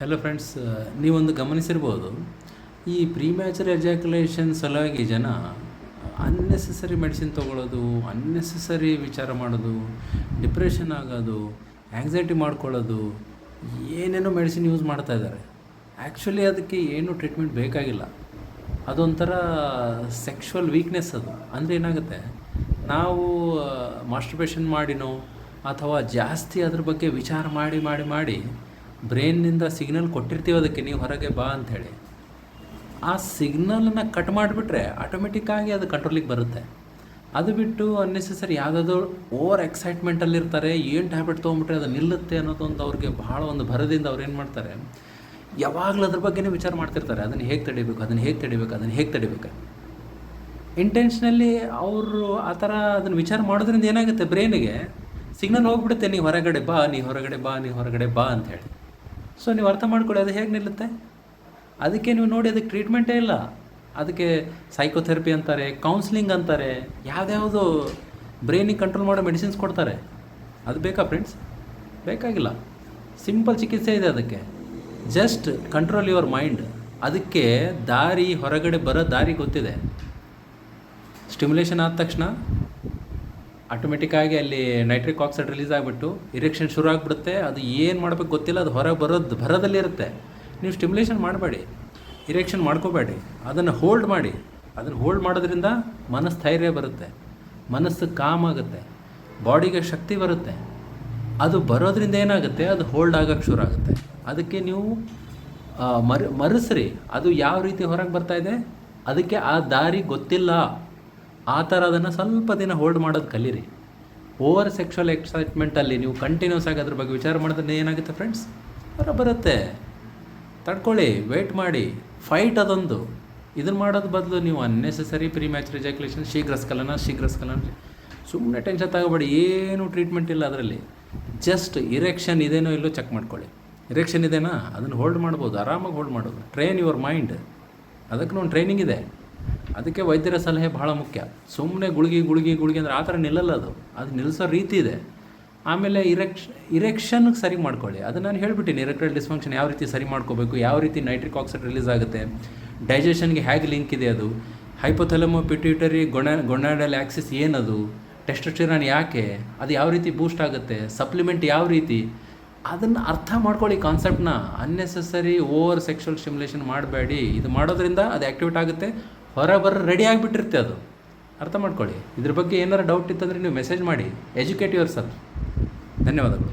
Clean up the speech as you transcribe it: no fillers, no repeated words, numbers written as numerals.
Hello friends, ನೀವೊಂದು ಗಮನಿಸಿರ್ಬೋದು. ಈ ಪ್ರೀಮ್ಯಾಚರ್ ejaculation ಸಲುವಾಗಿ ಜನ ಅನ್ನೆಸೆಸರಿ ಮೆಡಿಸಿನ್ ತೊಗೊಳ್ಳೋದು, ಅನ್ನೆಸೆಸರಿ ವಿಚಾರ ಮಾಡೋದು, ಡಿಪ್ರೆಷನ್ ಆಗೋದು, ಆ್ಯಂಗ್ಸೈಟಿ ಮಾಡ್ಕೊಳ್ಳೋದು, ಏನೇನೋ ಮೆಡಿಸಿನ್ ಯೂಸ್ ಮಾಡ್ತಾ ಇದ್ದಾರೆ. ಆ್ಯಕ್ಚುಲಿ ಅದಕ್ಕೆ ಏನೂ ಟ್ರೀಟ್ಮೆಂಟ್ ಬೇಕಾಗಿಲ್ಲ. ಅದೊಂಥರ ಸೆಕ್ಷುವಲ್ ವೀಕ್ನೆಸ್ ಅದು. ಅಂದರೆ ಏನಾಗುತ್ತೆ, ನಾವು ಮಾಸ್ಟರ್ಬೇಷನ್ ಮಾಡಿನೋ ಅಥವಾ ಜಾಸ್ತಿ ಅದ್ರ ಬಗ್ಗೆ ವಿಚಾರ ಮಾಡಿ ಬ್ರೈನ್ನಿಂದ ಸಿಗ್ನಲ್ ಕೊಟ್ಟಿರ್ತೀವಿ ಅದಕ್ಕೆ, ನೀವು ಹೊರಗೆ ಬಾ ಅಂಥೇಳಿ. ಆ ಸಿಗ್ನಲನ್ನು ಕಟ್ ಮಾಡಿಬಿಟ್ರೆ ಆಟೋಮೆಟಿಕ್ಕಾಗಿ ಅದು ಕಂಟ್ರೋಲಿಗೆ ಬರುತ್ತೆ. ಅದು ಬಿಟ್ಟು ಅನ್ನೆಸೆಸರಿ ಯಾವುದಾದ್ರು ಓವರ್ ಎಕ್ಸೈಟ್ಮೆಂಟಲ್ಲಿರ್ತಾರೆ, ಏನು ಟ್ಯಾಬ್ಲೆಟ್ ತೊಗೊಂಬಿಟ್ರೆ ಅದು ನಿಲ್ಲುತ್ತೆ ಅನ್ನೋದೊಂದು ಅವ್ರಿಗೆ ಭಾಳ ಒಂದು ಭರದಿಂದ ಅವ್ರು ಏನು ಮಾಡ್ತಾರೆ, ಯಾವಾಗಲೂ ಅದ್ರ ಬಗ್ಗೆನೇ ವಿಚಾರ ಮಾಡ್ತಿರ್ತಾರೆ. ಅದನ್ನು ಹೇಗೆ ತಡಿಬೇಕು. ಇಂಟೆನ್ಷನಲ್ಲಿ ಅವರು ಆ ಥರ ಅದನ್ನು ವಿಚಾರ ಮಾಡೋದ್ರಿಂದ ಏನಾಗುತ್ತೆ, ಬ್ರೈನಿಗೆ ಸಿಗ್ನಲ್ ಹೋಗ್ಬಿಡುತ್ತೆ, ನೀವು ಹೊರಗಡೆ ಬಾ ಅಂಥೇಳಿ. ಸೊ ನೀವು ಅರ್ಥ ಮಾಡ್ಕೊಳ್ಳಿ, ಅದು ಹೇಗೆ ನಿಲ್ಲುತ್ತೆ. ಅದಕ್ಕೆ ನೀವು ನೋಡಿ, ಅದಕ್ಕೆ ಟ್ರೀಟ್ಮೆಂಟೇ ಇಲ್ಲ. ಅದಕ್ಕೆ ಸೈಕೋಥೆರಪಿ ಅಂತಾರೆ, ಕೌನ್ಸ್ಲಿಂಗ್ ಅಂತಾರೆ, ಯಾವುದ್ಯಾವುದೋ ಬ್ರೈನಿಗೆ ಕಂಟ್ರೋಲ್ ಮಾಡೋ ಮೆಡಿಸಿನ್ಸ್ ಕೊಡ್ತಾರೆ. ಅದು ಬೇಕಾ ಫ್ರೆಂಡ್ಸ್? ಬೇಕಾಗಿಲ್ಲ. ಸಿಂಪಲ್ ಚಿಕಿತ್ಸೆ ಇದೆ ಅದಕ್ಕೆ. Just control your mind. ಅದಕ್ಕೆ ಹೊರಗಡೆ ಬರೋ ದಾರಿ ಗೊತ್ತಿದೆ. ಸ್ಟಿಮ್ಯುಲೇಷನ್ ಆದ ತಕ್ಷಣ ಆಟೋಮೆಟಿಕ್ಕಾಗಿ ಅಲ್ಲಿ ನೈಟ್ರಿಕ್ ಆಕ್ಸೈಡ್ ರಿಲೀಸ್ ಆಗಿಬಿಟ್ಟು ಇರೆಕ್ಷನ್ ಶುರು ಆಗಿಬಿಡುತ್ತೆ. ಅದು ಏನು ಮಾಡಬೇಕು ಗೊತ್ತಿಲ್ಲ, ಅದು ಹೊರಗೆ ಬರೋದಲ್ಲಿರುತ್ತೆ. ನೀವು ಸ್ಟಿಮ್ಯುಲೇಷನ್ ಮಾಡಬೇಡಿ, ಇರೆಕ್ಷನ್ ಮಾಡ್ಕೋಬೇಡಿ, ಅದನ್ನು ಹೋಲ್ಡ್ ಮಾಡಿ. ಅದನ್ನು ಹೋಲ್ಡ್ ಮಾಡೋದ್ರಿಂದ ಮನಸ್ಥೈರ್ಯ ಬರುತ್ತೆ, ಮನಸ್ಸು ಕಾಮ್ ಆಗುತ್ತೆ, ಬಾಡಿಗೆ ಶಕ್ತಿ ಬರುತ್ತೆ. ಅದು ಬರೋದ್ರಿಂದ ಏನಾಗುತ್ತೆ, ಅದು ಹೋಲ್ಡ್ ಆಗೋಕ್ಕೆ ಶುರು ಆಗುತ್ತೆ. ಅದಕ್ಕೆ ನೀವು ಮರೆಸ್ರಿ, ಅದು ಯಾವ ರೀತಿ ಹೊರಗೆ ಬರ್ತಾಯಿದೆ, ಅದಕ್ಕೆ ಆ ದಾರಿ ಗೊತ್ತಿಲ್ಲ. ಆ ಥರ ಅದನ್ನು ಸ್ವಲ್ಪ ದಿನ ಹೋಲ್ಡ್ ಮಾಡೋದು ಕಲೀರಿ. ಓವರ್ ಸೆಕ್ಷುವಲ್ ಎಕ್ಸೈಟ್ಮೆಂಟಲ್ಲಿ ನೀವು ಕಂಟಿನ್ಯೂಸ್ ಆಗಿ ಅದ್ರ ಬಗ್ಗೆ ವಿಚಾರ ಮಾಡಿದ್ರೆ ಏನಾಗುತ್ತೆ ಫ್ರೆಂಡ್ಸ್, ಬರುತ್ತೆ. ತಡ್ಕೊಳ್ಳಿ, ವೆಯ್ಟ್ ಮಾಡಿ, ಫೈಟ್ ಅದೊಂದು. ಇದನ್ನು ಮಾಡೋದು ಬದಲು ನೀವು ಅನ್ನೆಸೆಸರಿ ಪ್ರೀಮ್ಯಾಚರ್ ಎಜಾಕ್ಯುಲೇಷನ್, ಶೀಘ್ರ ಸ್ಖಲನ ಸುಮ್ಮನೆ ಟೆನ್ಷನ್ ತಗೋಬೇಡಿ. ಏನೂ ಟ್ರೀಟ್ಮೆಂಟ್ ಇಲ್ಲ ಅದರಲ್ಲಿ. ಜಸ್ಟ್ ಇರೆಕ್ಷನ್ ಇದೇನೋ ಇಲ್ಲೋ ಚೆಕ್ ಮಾಡ್ಕೊಳ್ಳಿ. ಇರೆಕ್ಷನ್ ಇದೆನಾ, ಅದನ್ನು ಹೋಲ್ಡ್ ಮಾಡ್ಬೋದು, ಆರಾಮಾಗಿ ಹೋಲ್ಡ್ ಮಾಡೋದು. Train your mind. ಅದಕ್ಕೆ ಒಂದು ಟ್ರೈನಿಂಗ್ ಇದೆ. ಅದಕ್ಕೆ ವೈದ್ಯರ ಸಲಹೆ ಭಾಳ ಮುಖ್ಯ. ಸುಮ್ಮನೆ ಗುಳಿಗೆ ಅಂದರೆ ಆ ಥರ ನಿಲ್ಲಲ್ಲ. ಅದು ನಿಲ್ಲಿಸೋ ರೀತಿ ಇದೆ. ಆಮೇಲೆ ಇರೆಕ್ಷನ್ಗೆ ಸರಿ ಮಾಡ್ಕೊಳ್ಳಿ. ಅದು ನಾನು ಹೇಳಿಬಿಟ್ಟಿನಿ, ಇರೆಕ್ಟೈಲ್ ಡಿಸ್ಫಂಕ್ಷನ್ ಯಾವ ರೀತಿ ಸರಿ ಮಾಡ್ಕೋಬೇಕು, ಯಾವ ರೀತಿ ನೈಟ್ರಿಕ್ ಆಕ್ಸೈಡ್ ರಿಲೀಸ್ ಆಗುತ್ತೆ, ಡೈಜೆಷನ್ಗೆ ಹೇಗೆ ಲಿಂಕ್ ಇದೆ, ಅದು ಹೈಪೋಥಾಲಮೋ ಪಿಟ್ಯೂಟರಿ ಗೊನಾಡಲ್ ಆಕ್ಸಿಸ್ ಏನದು, ಟೆಸ್ಟೋಸ್ಟೆರಾನ್ ಯಾಕೆ, ಅದು ಯಾವ ರೀತಿ ಬೂಸ್ಟ್ ಆಗುತ್ತೆ, ಸಪ್ಲಿಮೆಂಟ್ ಯಾವ ರೀತಿ, ಅದನ್ನು ಅರ್ಥ ಮಾಡ್ಕೊಳ್ಳಿ ಕಾನ್ಸೆಪ್ಟ್ನ. ಅನ್ನೆಸೆಸರಿ ಓವರ್ ಸೆಕ್ಷುವಲ್ ಸ್ಟಿಮ್ಯುಲೇಷನ್ ಮಾಡಬೇಡಿ. ಇದು ಮಾಡೋದ್ರಿಂದ ಅದು ಆ್ಯಕ್ಟಿವೇಟ್ ಆಗುತ್ತೆ, ರೆಡಿ ಆಗಿಬಿಟ್ಟಿರುತ್ತೆ. ಅದು ಅರ್ಥ ಮಾಡ್ಕೊಳ್ಳಿ. ಇದ್ರ ಬಗ್ಗೆ ಏನಾರು ಡೌಟ್ ಇತ್ತಂದರೆ ನೀವು ಮೆಸೇಜ್ ಮಾಡಿ. Educate your self. ಧನ್ಯವಾದಗಳು.